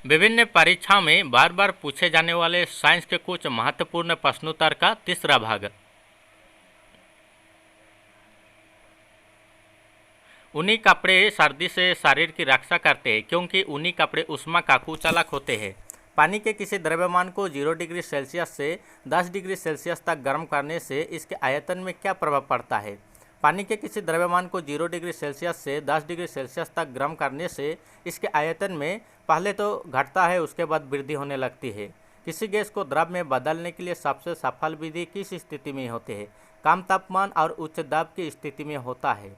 विभिन्न परीक्षाओं में बार बार पूछे जाने वाले साइंस के कुछ महत्वपूर्ण प्रश्नोत्तर का तीसरा भाग। ऊनी कपड़े सर्दी से शरीर की रक्षा करते हैं क्योंकि ऊनी कपड़े ऊष्मा का कुचालक होते हैं। पानी के किसी द्रव्यमान को 0 डिग्री सेल्सियस से 10 डिग्री सेल्सियस तक गर्म करने से इसके आयतन में क्या प्रभाव पड़ता है? पानी के किसी द्रव्यमान को 0 डिग्री सेल्सियस से 10 डिग्री सेल्सियस तक गर्म करने से इसके आयतन में पहले तो घटता है, उसके बाद वृद्धि होने लगती है। किसी गैस को द्रव में बदलने के लिए सबसे सफल विधि किस स्थिति में होती है? कम तापमान और उच्च दाब की स्थिति में होता है।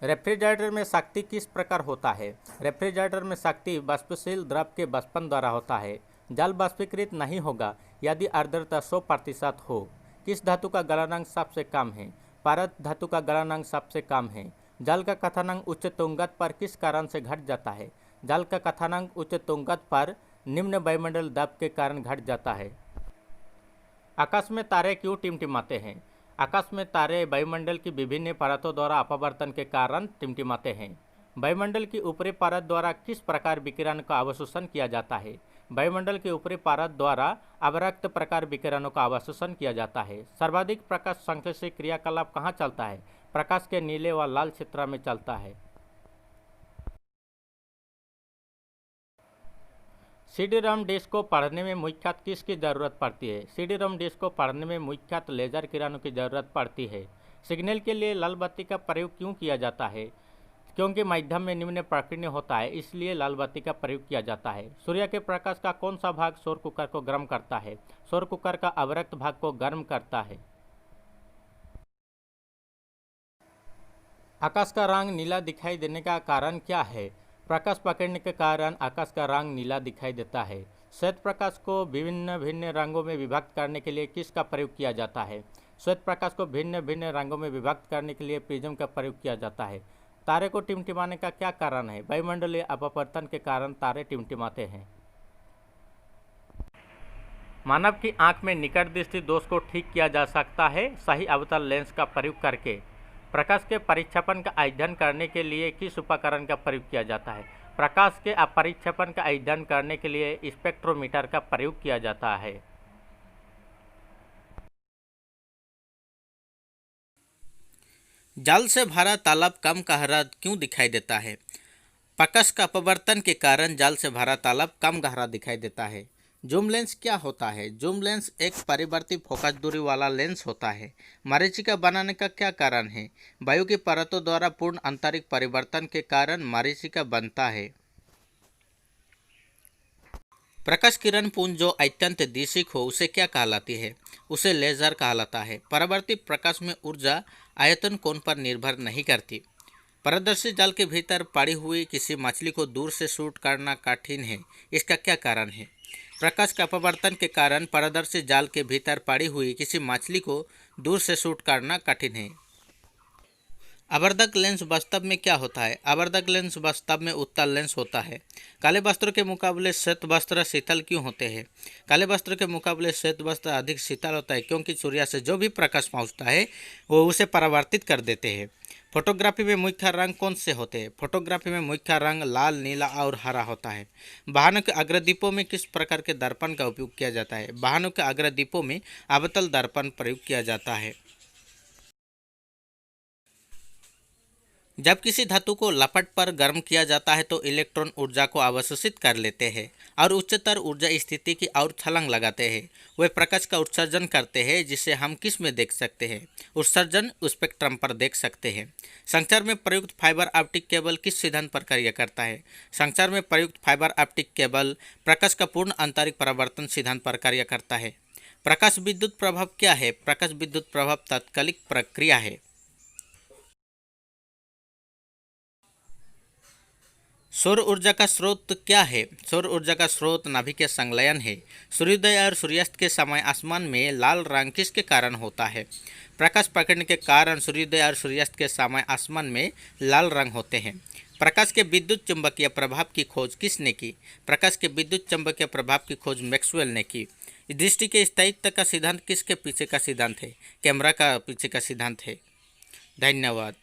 रेफ्रिजरेटर में शक्ति किस प्रकार होता है? रेफ्रिजरेटर में शक्ति वाष्पशील द्रव के वाष्पन द्वारा होता है। जल वाष्पीकृत नहीं होगा यदि आर्द्रता 100% हो। किस धातु का गलनांक सबसे कम है? पारद धातु का गलनांक सबसे कम है। जल का कथनांक उच्च तुंगत पर किस कारण से घट जाता है? जल का कथनांक उच्च तुंगत पर निम्न वायुमंडल दबाव के कारण घट जाता है। आकाश में तारे क्यों टिमटिमाते हैं? आकाश में तारे वायुमंडल की विभिन्न परतों द्वारा अपवर्तन के कारण टिमटिमाते हैं। वायुमंडल की ऊपरी परत द्वारा किस प्रकार विकिरण का अवशोषण किया जाता है? वायुमंडल की ऊपरी परत द्वारा अवरक्त प्रकार विकिरणों का अवशोषण किया जाता है। सर्वाधिक प्रकाश संश्लेषी क्रियाकलाप कहाँ चलता है? प्रकाश के नीले व लाल क्षेत्र में चलता है। CD-ROM डिस्क को पढ़ने में मुख्यतः किसकी ज़रूरत पड़ती है? CD-ROM डिस्क को पढ़ने में मुख्यतः लेजर किरणों की ज़रूरत पड़ती है। सिग्नल के लिए लाल बत्ती का प्रयोग क्यों किया जाता है? क्योंकि माध्यम में निम्न प्रकीर्ण होता है, इसलिए लाल बत्ती का प्रयोग किया जाता है। सूर्य के प्रकाश का कौन सा भाग सौर कुकर को गर्म करता है? सौर कुकर का अवरक्त भाग को गर्म करता है। आकाश का रंग नीला दिखाई देने का कारण क्या है? प्रकाश पकड़ने के कारण आकाश का रंग नीला दिखाई देता है। श्वेत प्रकाश को भिन्न भिन्न रंगों में विभक्त करने के लिए किसका प्रयोग किया जाता है? श्वेत प्रकाश को भिन्न भिन्न रंगों में विभक्त करने के लिए प्रिज्म का प्रयोग किया जाता है। तारे को टिमटिमाने का क्या कारण है? वायुमंडलीय अपवर्तन के कारण तारे टिमटिमाते हैं। मानव की आंख में निकट दृष्टि दोष को ठीक किया जा सकता है सही अवतल लेंस का प्रयोग करके। प्रकाश के परिक्षेपण का अध्ययन करने के लिए किस उपकरण का प्रयोग किया जाता है? प्रकाश के अपरिक्षेपण का अध्ययन करने के लिए स्पेक्ट्रोमीटर का प्रयोग किया जाता है। जल से भरा तालाब कम गहरा क्यों दिखाई देता है? प्रकाश का अपवर्तन के कारण जल से भरा तालाब कम गहरा दिखाई देता है। जूम लेंस क्या होता है? जूम लेंस एक परिवर्ती फोकस दूरी वाला लेंस होता है। मरीचिका बनाने का क्या कारण है? वायु की परतों द्वारा पूर्ण आंतरिक परिवर्तन के कारण मरीचिका बनता है। प्रकाश किरण पुंज जो अत्यंत दिशिक हो उसे क्या कहलाती है? उसे लेजर कहलाता है। परावर्ती प्रकाश में ऊर्जा आयतन कोण पर निर्भर नहीं करती। पारदर्शी जाल के भीतर पड़ी हुई किसी मछली को दूर से शूट करना कठिन है, इसका क्या कारण है? प्रकाश के अपवर्तन के कारण पारदर्शी जाल के भीतर पड़ी हुई किसी मछली को दूर से शूट करना कठिन है। आवर्धक लेंस वास्तव में क्या होता है? आवर्धक लेंस वास्तव में उत्तल लेंस होता है। काले वस्त्रों के मुकाबले श्वेत वस्त्र शीतल क्यों होते हैं? काले वस्त्र के मुकाबले श्वेत वस्त्र अधिक शीतल होता है क्योंकि सूर्य से जो भी प्रकाश पहुंचता है वो उसे परावर्तित कर देते हैं। फोटोग्राफी में मुख्य रंग कौन से होते हैं? फोटोग्राफी में मुख्य रंग लाल, नीला और हरा होता है। वाहनों के अग्रदीपों में किस प्रकार के दर्पण का उपयोग किया जाता है? वाहनों के अग्रदीपों में अवतल दर्पण प्रयोग किया जाता है। जब किसी धातु को लपट पर गर्म किया जाता है तो इलेक्ट्रॉन ऊर्जा को अवशोषित कर लेते हैं और उच्चतर ऊर्जा स्थिति की और छलांग लगाते हैं। वे प्रकाश का उत्सर्जन करते हैं जिसे हम किस में देख सकते हैं? उत्सर्जन स्पेक्ट्रम पर देख सकते हैं। संचार में प्रयुक्त फाइबर ऑप्टिक केबल किस सिद्धांत पर कार्य करता है? संचार में प्रयुक्त फाइबर ऑप्टिक केबल प्रकाश का पूर्ण आंतरिक परावर्तन सिद्धांत पर कार्य करता है। प्रकाश विद्युत प्रभाव क्या है? प्रकाश विद्युत प्रभाव तात्कालिक प्रक्रिया है। सौर ऊर्जा का स्रोत क्या है? सौर ऊर्जा का स्रोत नाभिकीय संलयन है। सूर्योदय और सूर्यास्त के समय आसमान में लाल रंग किसके कारण होता है? प्रकाश पकड़ने के कारण सूर्योदय और सूर्यास्त के समय आसमान में लाल रंग होते हैं। प्रकाश के विद्युत चुंबकीय प्रभाव की खोज किसने की? प्रकाश के विद्युत चुंबकीय प्रभाव की खोज मैक्सवेल ने की। दृष्टि के स्थायित्व का सिद्धांत किसके पीछे का सिद्धांत है? कैमरा का पीछे का सिद्धांत है। धन्यवाद।